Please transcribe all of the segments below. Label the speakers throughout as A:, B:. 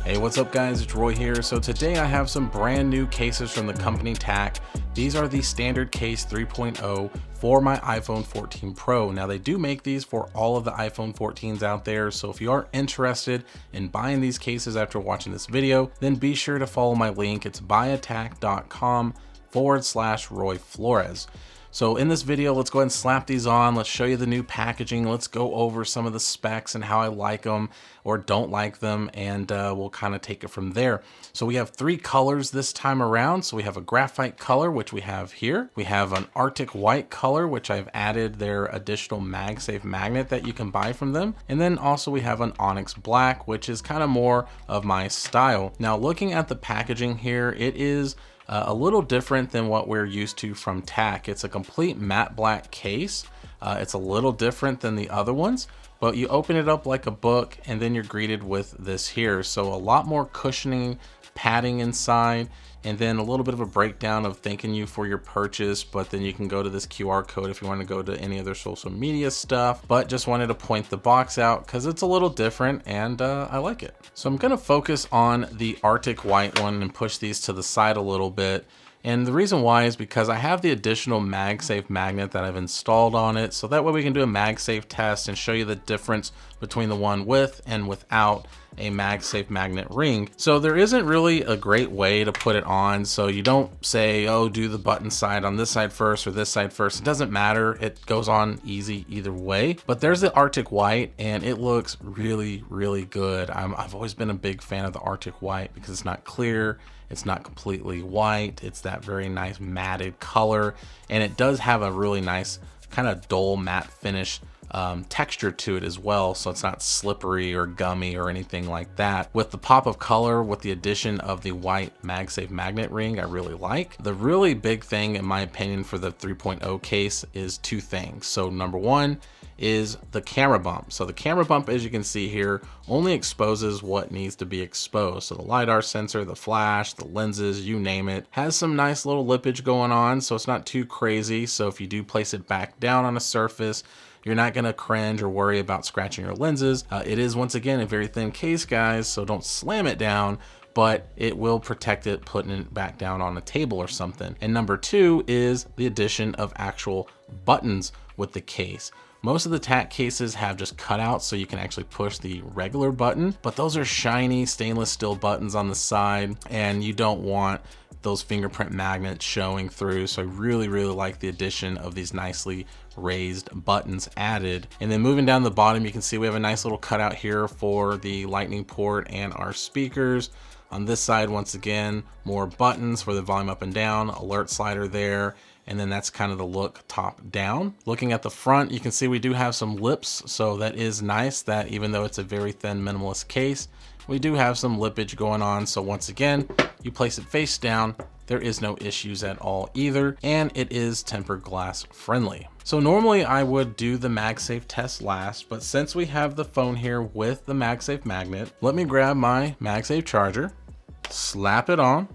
A: Hey, what's up guys, it's Roy here. So today I have some brand new cases from the company TAC. These are the standard case 3.0 for my iPhone 14 Pro. Now they do make these for all of the iPhone 14s out there. So if you are interested in buying these cases after watching this video, then be sure to follow my link. It's buyatac.com/Roy Flores. So in this video, let's go ahead and slap these on. Let's show you the new packaging. Let's go over some of the specs and how I like them or don't like them, and we'll kind of take it from there. So we have three colors this time around. So we have a graphite color, which we have here. We have an Arctic white color, which I've added their additional MagSafe magnet that you can buy from them. And then also we have an Onyx Black, which is kind of more of my style. Now looking at the packaging here, it is a little different than what we're used to from TAC. It's a complete matte black case. It's a little different than the other ones, but you open it up like a book and then you're greeted with this here. So a lot more cushioning, padding inside, and then a little bit of a breakdown of thanking you for your purchase. But then you can go to this QR code if you want to go to any other social media stuff, but just wanted to point the box out because it's a little different and I like it. So I'm going to focus on the Arctic white one and push these to the side a little bit. And the reason why is because I have the additional MagSafe magnet that I've installed on it. So that way we can do a MagSafe test and show you the difference between the one with and without a MagSafe magnet ring. So there isn't really a great way to put it on. So you don't say, oh, do the button side on this side first or this side first. It doesn't matter. It goes on easy either way. But there's the Arctic white and it looks really, really good. I've always been a big fan of the Arctic white because it's not clear. It's not completely white. It's that very nice matted color. And it does have a really nice kind of dull matte finish texture to it as well, so it's not slippery or gummy or anything like that. With the pop of color, with the addition of the white MagSafe magnet ring, I really like. The really big thing in my opinion for the 3.0 case is two things. So number one is the camera bump. So the camera bump, as you can see here, only exposes what needs to be exposed. So the LiDAR sensor, the flash, the lenses, you name it, has some nice little lippage going on, so it's not too crazy. So if you do place it back down on a surface, you're not gonna cringe or worry about scratching your lenses. It is, once again, a very thin case, guys, so don't slam it down, but it will protect it putting it back down on a table or something. And number two is the addition of actual buttons with the case. Most of the TAC cases have just cutouts so you can actually push the regular button, but those are shiny stainless steel buttons on the side and you don't want those fingerprint magnets showing through. So I really, really like the addition of these nicely raised buttons added. And then moving down the bottom, you can see we have a nice little cutout here for the lightning port and our speakers. On this side, once again, more buttons for the volume up and down, alert slider there. And then that's kind of the look top down. Looking at the front, you can see we do have some lips. So that is nice that even though it's a very thin minimalist case, we do have some lippage going on. So once again, you place it face down, there is no issues at all either. And it is tempered glass friendly. So normally I would do the MagSafe test last, but since we have the phone here with the MagSafe magnet, let me grab my MagSafe charger, slap it on.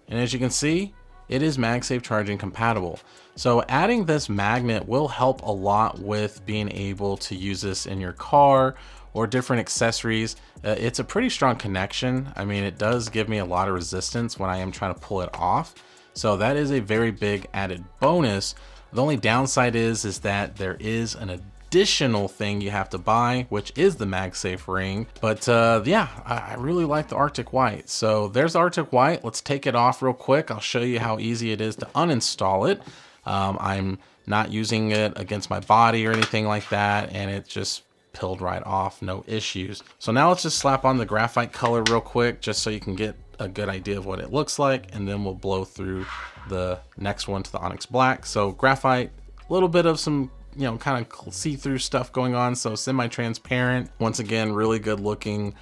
A: And as you can see, it is MagSafe charging compatible. So adding this magnet will help a lot with being able to use this in your car or different accessories. It's a pretty strong connection. I mean, it does give me a lot of resistance when I am trying to pull it off. So that is a very big added bonus. The only downside is that there is an additional thing you have to buy, which is the MagSafe ring. But yeah, I really like the Arctic white. So there's the Arctic white. Let's take it off real quick. I'll show you how easy it is to uninstall it. I'm not using it against my body or anything like that, and it just peeled right off, no issues. So now let's just slap on the graphite color real quick, just so you can get a good idea of what it looks like, and then we'll blow through the next one to the Onyx Black. So graphite, a little bit of some, you know, kind of see-through stuff going on, so semi-transparent. Once again, really good looking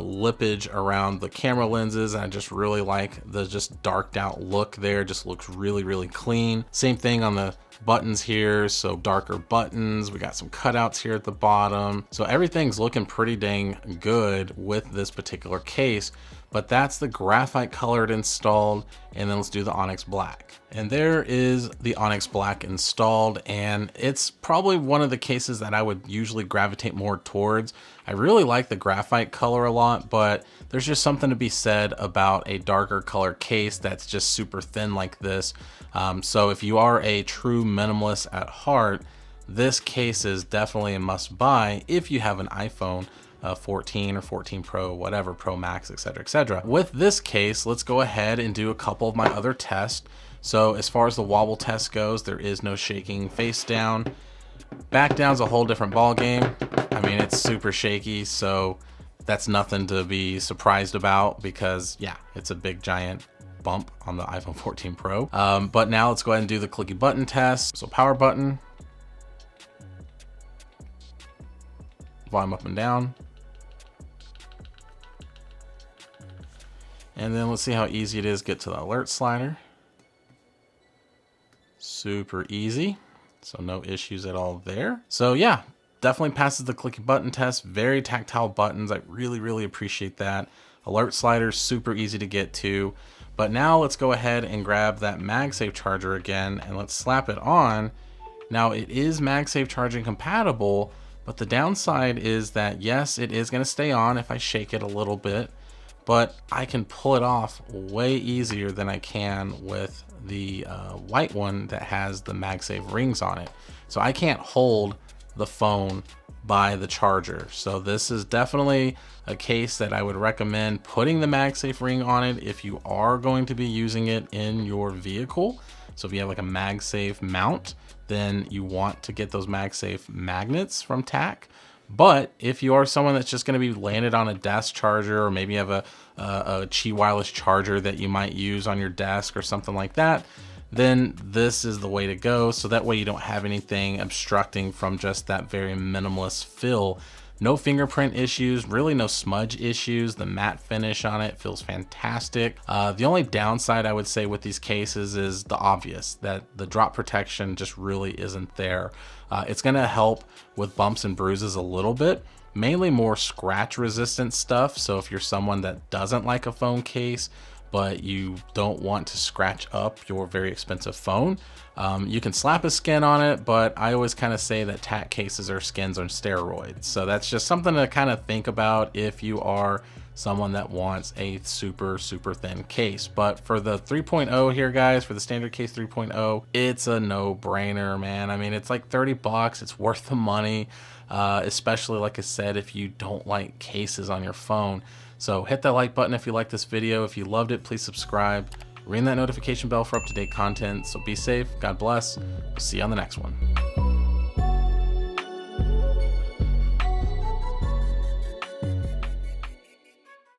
A: lippage around the camera lenses. I just really like the just darked out look there. Just looks really, really clean. Same thing on the buttons here, so darker buttons. We got some cutouts here at the bottom. So everything's looking pretty dang good with this particular case. But that's the graphite colored installed, and then let's do the Onyx Black. And there is the Onyx Black installed, and it's is probably one of the cases that I would usually gravitate more towards. I really like the graphite color a lot, but there's just something to be said about a darker color case that's just super thin like this. So if you are a true minimalist at heart, this case is definitely a must buy if you have an iPhone 14 or 14 Pro, whatever, Pro Max, etc., etc. With this case, let's go ahead and do a couple of my other tests. So as far as the wobble test goes, there is no shaking face down. Back down's a whole different ball game. I mean, it's super shaky, so that's nothing to be surprised about because, yeah, it's a big giant bump on the iPhone 14 Pro. But now let's go ahead and do the clicky button test. So power button, volume up and down. And then let's see how easy it is to get to the alert slider. Super easy, so no issues at all there. So yeah, definitely passes the clicky button test. Very tactile buttons, I really appreciate that. Alert slider, super easy to get to. But now let's go ahead and grab that MagSafe charger again and let's slap it on. Now it is MagSafe charging compatible, but the downside is that yes, it is going to stay on if I shake it a little bit, but I can pull it off way easier than I can with the white one that has the MagSafe rings on it. So I can't hold the phone by the charger. So this is definitely a case that I would recommend putting the MagSafe ring on it if you are going to be using it in your vehicle. So if you have like a MagSafe mount, then you want to get those MagSafe magnets from TAC. But if you are someone that's just going to be landed on a desk charger, or maybe you have a Qi wireless charger that you might use on your desk or something like that, then this is the way to go. So that way you don't have anything obstructing from just that very minimalist feel. No fingerprint issues, really no smudge issues. The matte finish on it feels fantastic. The only downside I would say with these cases is the obvious, that the drop protection just really isn't there. It's gonna help with bumps and bruises a little bit, mainly more scratch resistant stuff. So if you're someone that doesn't like a phone case, but you don't want to scratch up your very expensive phone, you can slap a skin on it, but I always kind of say that TAC cases are skins on steroids. So that's just something to kind of think about if you are someone that wants a super thin case. But for the 3.0 here, guys, for the standard case 3.0, it's a no-brainer, man. I mean, it's like 30 bucks. It's worth the money, especially, like I said, if you don't like cases on your phone. So hit that like button if you like this video. If you loved it, please subscribe. Ring that notification bell for up-to-date content. So be safe. God bless. We'll see you on the next one.